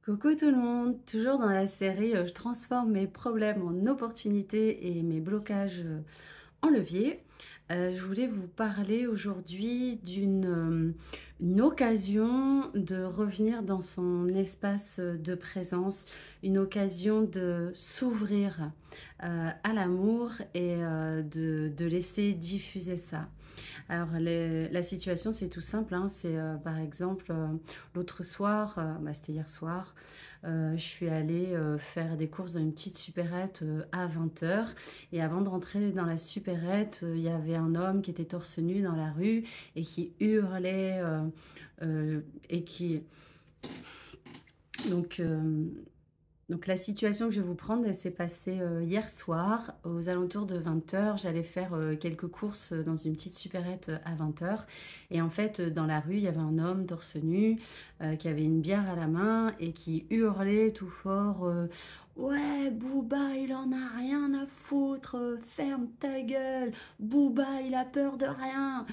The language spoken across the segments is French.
Coucou tout le monde, toujours dans la série Je transforme mes problèmes en opportunités et mes blocages en levier. Je voulais vous parler aujourd'hui une occasion de revenir dans son espace de présence, une occasion de s'ouvrir à l'amour et de laisser diffuser ça. Alors, la situation, c'est tout simple, hein. C'est par exemple, l'autre soir, c'était hier soir, je suis allée faire des courses dans une petite supérette à 20 h. Et avant de rentrer dans la supérette, il y avait un homme qui était torse nu dans la rue et qui hurlait et qui. Donc, la situation que je vais vous prendre, elle s'est passée hier soir aux alentours de 20 h. J'allais faire quelques courses dans une petite supérette à 20 h. Et en fait, dans la rue, il y avait un homme torse nu qui avait une bière à la main et qui hurlait tout fort ouais, Booba, il en a rien à foutre, ferme ta gueule, Booba, il a peur de rien.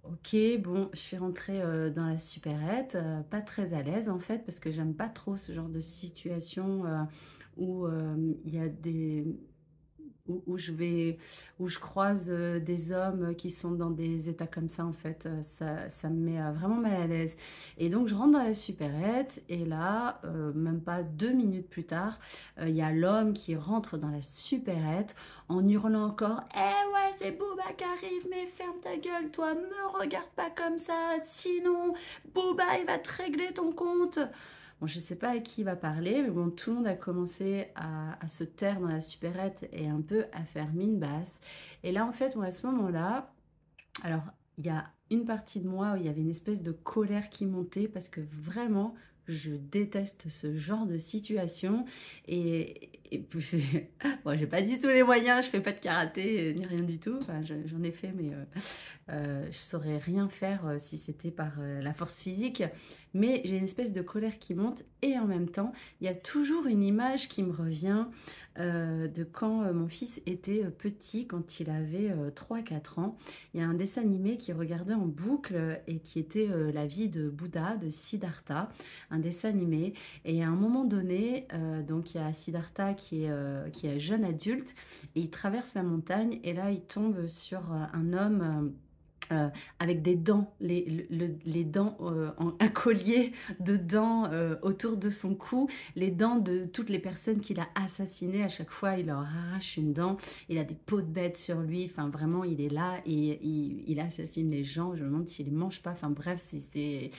Ok, bon, je suis rentrée dans la supérette, pas très à l'aise en fait, parce que j'aime pas trop ce genre de situation où il y a des où où je croise des hommes qui sont dans des états comme ça en fait. Ça me met vraiment mal à l'aise. Et donc je rentre dans la supérette et là, même pas 2 minutes plus tard, il y a l'homme qui rentre dans la supérette en hurlant encore: Eh ouais, c'est Booba qui arrive, mais ferme ta gueule, toi, me regarde pas comme ça, sinon Booba il va te régler ton compte. Bon, je ne sais pas à qui il va parler, mais bon, tout le monde a commencé à se taire dans la supérette et un peu à faire mine basse. Et là, en fait, moi, à ce moment-là, alors, il y a une partie de moi où il y avait une espèce de colère qui montait parce que vraiment, je déteste ce genre de situation. Et puis, bon, j'ai pas du tout les moyens, je fais pas de karaté ni rien du tout. Enfin, j'en ai fait, mais je saurais rien faire si c'était par la force physique. Mais j'ai une espèce de colère qui monte et en même temps, il y a toujours une image qui me revient de quand mon fils était petit, quand il avait 3-4 ans. Il y a un dessin animé qui regardait en boucle et qui était la vie de Bouddha, de Siddhartha, un dessin animé. Et à un moment donné, donc il y a Siddhartha qui est jeune adulte et il traverse la montagne et là il tombe sur un homme avec des dents, les dents, un collier de dents autour de son cou, les dents de toutes les personnes qu'il a assassinées. À chaque fois, il leur arrache une dent. Il a des peaux de bête sur lui. Enfin, vraiment, il est là et il assassine les gens. Je me demande s'il ne mange pas. Enfin, bref, c'est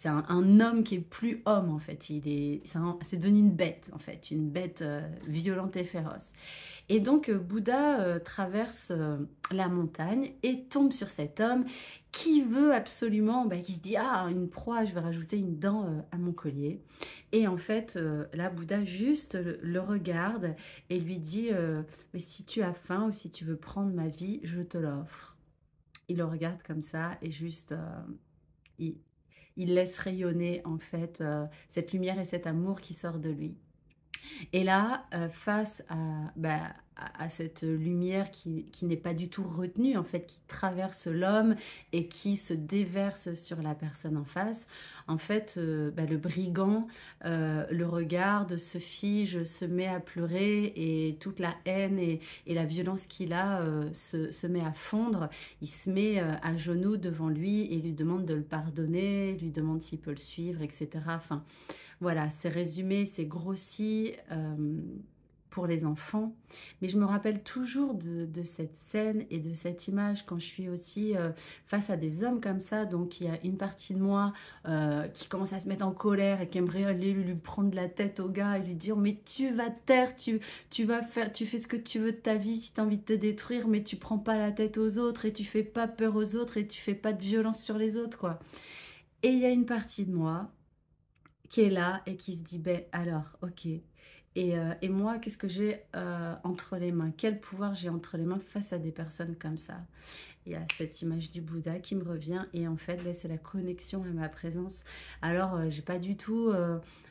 un homme qui est plus homme, en fait. C'est devenu une bête, en fait. Une bête violente et féroce. Et donc Bouddha traverse la montagne et tombe sur cet homme qui veut absolument, qui se dit: ah, une proie, je vais rajouter une dent à mon collier. Et en fait, là, Bouddha juste le regarde et lui dit: mais si tu as faim ou si tu veux prendre ma vie, je te l'offre. Il le regarde comme ça et juste, il, il laisse rayonner en fait cette lumière et cet amour qui sort de lui. Et là, face à cette lumière qui n'est pas du tout retenue, en fait, qui traverse l'homme et qui se déverse sur la personne en face, en fait, le brigand le regarde, se fige, se met à pleurer et toute la haine et la violence qu'il a se met à fondre. Il se met à genoux devant lui et lui demande de le pardonner, lui demande s'il peut le suivre, etc. Enfin, voilà, c'est résumé, c'est grossi pour les enfants. Mais je me rappelle toujours de cette scène et de cette image quand je suis aussi face à des hommes comme ça. Donc il y a une partie de moi qui commence à se mettre en colère et qui aimerait aller lui prendre la tête au gars et lui dire: mais tu vas te taire, tu vas faire, tu fais ce que tu veux de ta vie si tu as envie de te détruire, mais tu prends pas la tête aux autres et tu fais pas peur aux autres et tu fais pas de violence sur les autres, quoi. Et il y a une partie de moi qui est là et qui se dit: ben alors, ok. Et moi, qu'est-ce que j'ai entre les mains? Quel pouvoir j'ai entre les mains face à des personnes comme ça? Il y a cette image du Bouddha qui me revient et en fait, là, c'est la connexion à ma présence. Alors, j'ai pas du tout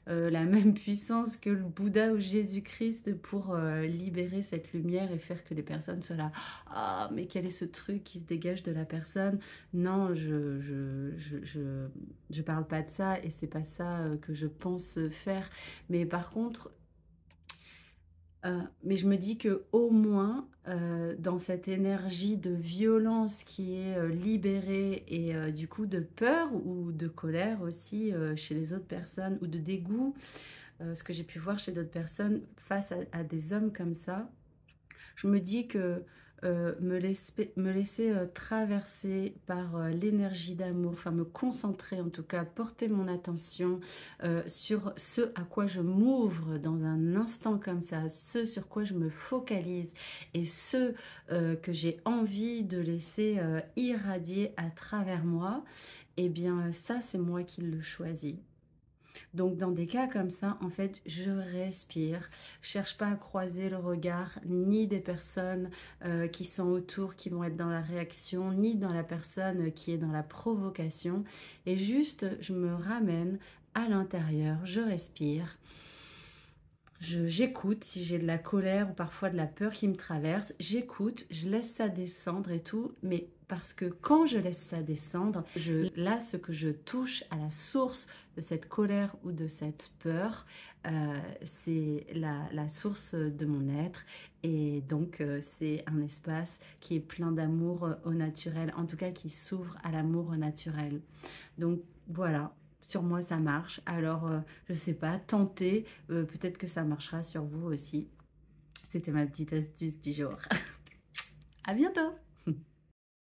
la même puissance que le Bouddha ou Jésus-Christ pour libérer cette lumière et faire que les personnes soient là. Ah, mais quel est ce truc qui se dégage de la personne? Non, je parle pas de ça et c'est pas ça que je pense faire. Mais par contre, mais je me dis que au moins, dans cette énergie de violence qui est, libérée et du coup de peur ou de colère aussi, chez les autres personnes ou de dégoût, ce que j'ai pu voir chez d'autres personnes face à des hommes comme ça, je me dis que me laisser traverser par l'énergie d'amour, enfin me concentrer en tout cas, porter mon attention sur ce à quoi je m'ouvre dans un instant comme ça, ce sur quoi je me focalise et ce que j'ai envie de laisser irradier à travers moi, eh bien ça c'est moi qui le choisis. Donc dans des cas comme ça, en fait, je respire, je cherche pas à croiser le regard ni des personnes qui sont autour, qui vont être dans la réaction, ni dans la personne qui est dans la provocation. Et juste, je me ramène à l'intérieur, je respire, j'écoute si j'ai de la colère ou parfois de la peur qui me traverse, j'écoute, je laisse ça descendre et tout, mais parce que quand je laisse ça descendre, là, ce que je touche à la source de cette colère ou de cette peur, c'est la source de mon être et donc c'est un espace qui est plein d'amour au naturel, en tout cas qui s'ouvre à l'amour au naturel. Donc voilà, sur moi ça marche. Alors je sais pas, tentez, peut-être que ça marchera sur vous aussi. C'était ma petite astuce du jour. À bientôt!